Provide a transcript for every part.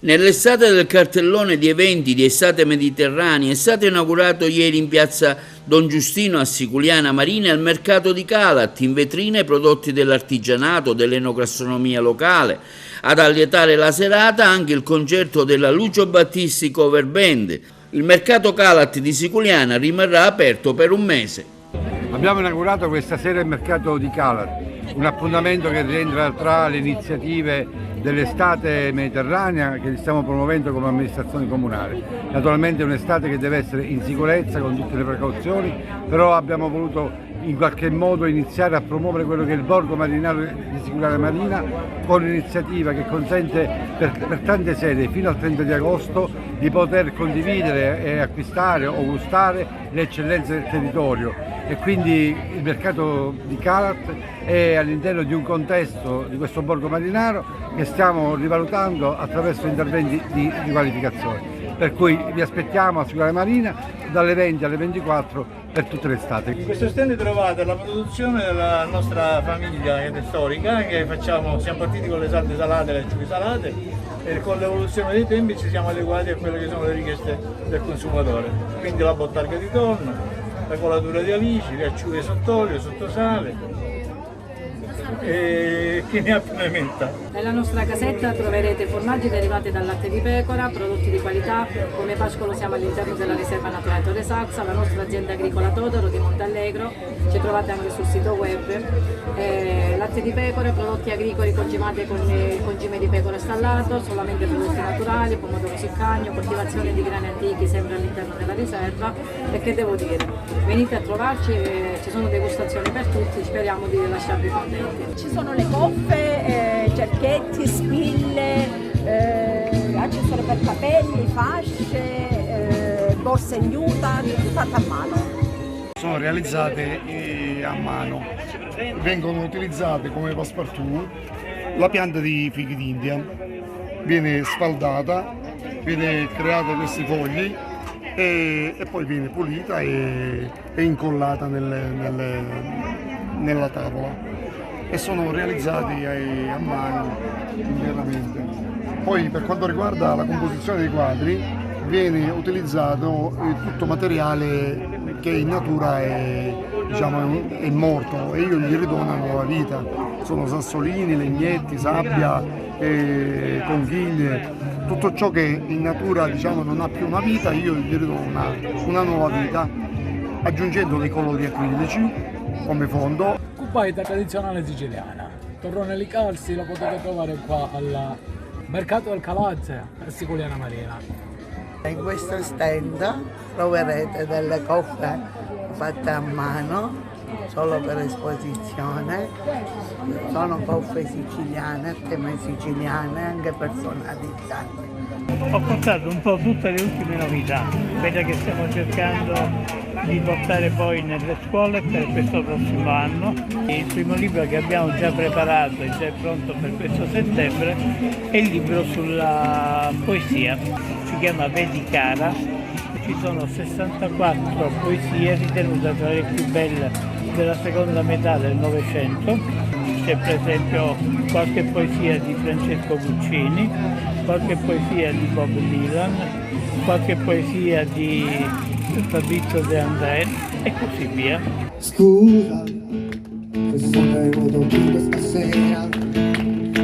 Nell'estate del cartellone di eventi di Estate Mediterranea è stato inaugurato ieri in piazza Don Giustino a Siculiana Marina il mercato di Calat, in vetrine prodotti dell'artigianato, dell'enogastronomia locale. Ad allietare la serata anche il concerto della Lucio Battisti Cover Band. Il mercato Calat di Siculiana rimarrà aperto per un mese. Abbiamo inaugurato questa sera il mercato di Calat, un appuntamento che rientra tra le iniziative dell'estate mediterranea che stiamo promuovendo come amministrazione comunale. Naturalmente è un'estate che deve essere in sicurezza con tutte le precauzioni, però abbiamo voluto in qualche modo iniziare a promuovere quello che è il borgo marinario di Siculiana Marina con un'iniziativa che consente per tante sedi fino al 30 di agosto di poter condividere e acquistare o gustare le eccellenze del territorio, e quindi il mercato di Calat è all'interno di un contesto di questo borgo marinaro che stiamo rivalutando attraverso interventi di riqualificazione. Per cui vi aspettiamo a Siculiana Marina dalle 20 alle 24 per tutte le estate. In questo stand trovate la produzione della nostra famiglia che è storica, che siamo partiti con le salde salate e le acciughe salate e con l'evoluzione dei tempi ci siamo adeguati a quelle che sono le richieste del consumatore. Quindi la bottarga di tonno, la colatura di alici, le acciughe sott'olio, sottosale e chi ne ha più ne metta. Nella nostra casetta troverete formaggi derivati dal latte di pecora, prodotti di qualità, come pascolo siamo all'interno della riserva naturale Torre Sazza, la nostra azienda agricola Todaro di Montallegro, ci trovate anche sul sito web, latte di pecora, prodotti agricoli concimati con il concime di pecora stallato, solamente prodotti naturali, pomodoro siccagno, coltivazione di grani antichi sempre all'interno della riserva. E che devo dire, venite a trovarci, ci sono degustazioni per tutti, speriamo di lasciarvi contenti. Ci sono le coffe, cerchetti, spille, accessori per capelli, fasce, borse in juta, fatte a mano. Sono realizzate a mano, vengono utilizzate come passepartout la pianta di fichi d'India, viene sfaldata, viene creata questi fogli e poi viene pulita e incollata nella tavola. E sono realizzati a mano interamente. Poi per quanto riguarda la composizione dei quadri viene utilizzato tutto materiale che in natura è morto e io gli rido una nuova vita. Sono sassolini, legnetti, sabbia, conchiglie, tutto ciò che in natura non ha più una vita, io gli rido una nuova vita, aggiungendo dei colori acrilici come fondo. Cubaita tradizionale siciliana, torrone calzi lo potete trovare qua al mercato del Calazze a Siculiana Marina. In questo stand troverete delle coffe fatte a mano solo per esposizione, sono coffe siciliane, teme siciliane, anche personalizzate. Ho portato un po' tutte le ultime novità, quelle che stiamo cercando di portare poi nelle scuole per questo prossimo anno. Il primo libro che abbiamo già preparato e già è pronto per questo settembre è il libro sulla poesia, si chiama Vedi Cara, ci sono 64 poesie ritenute tra le più belle della seconda metà del Novecento. C'è per esempio qualche poesia di Francesco Guccini, qualche poesia di Bob Dylan, qualche poesia di Fabrizio De André e così via. Scusa, se sono venuto qui questa sera,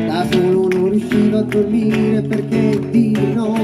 da solo non riuscivo a dormire perché di notte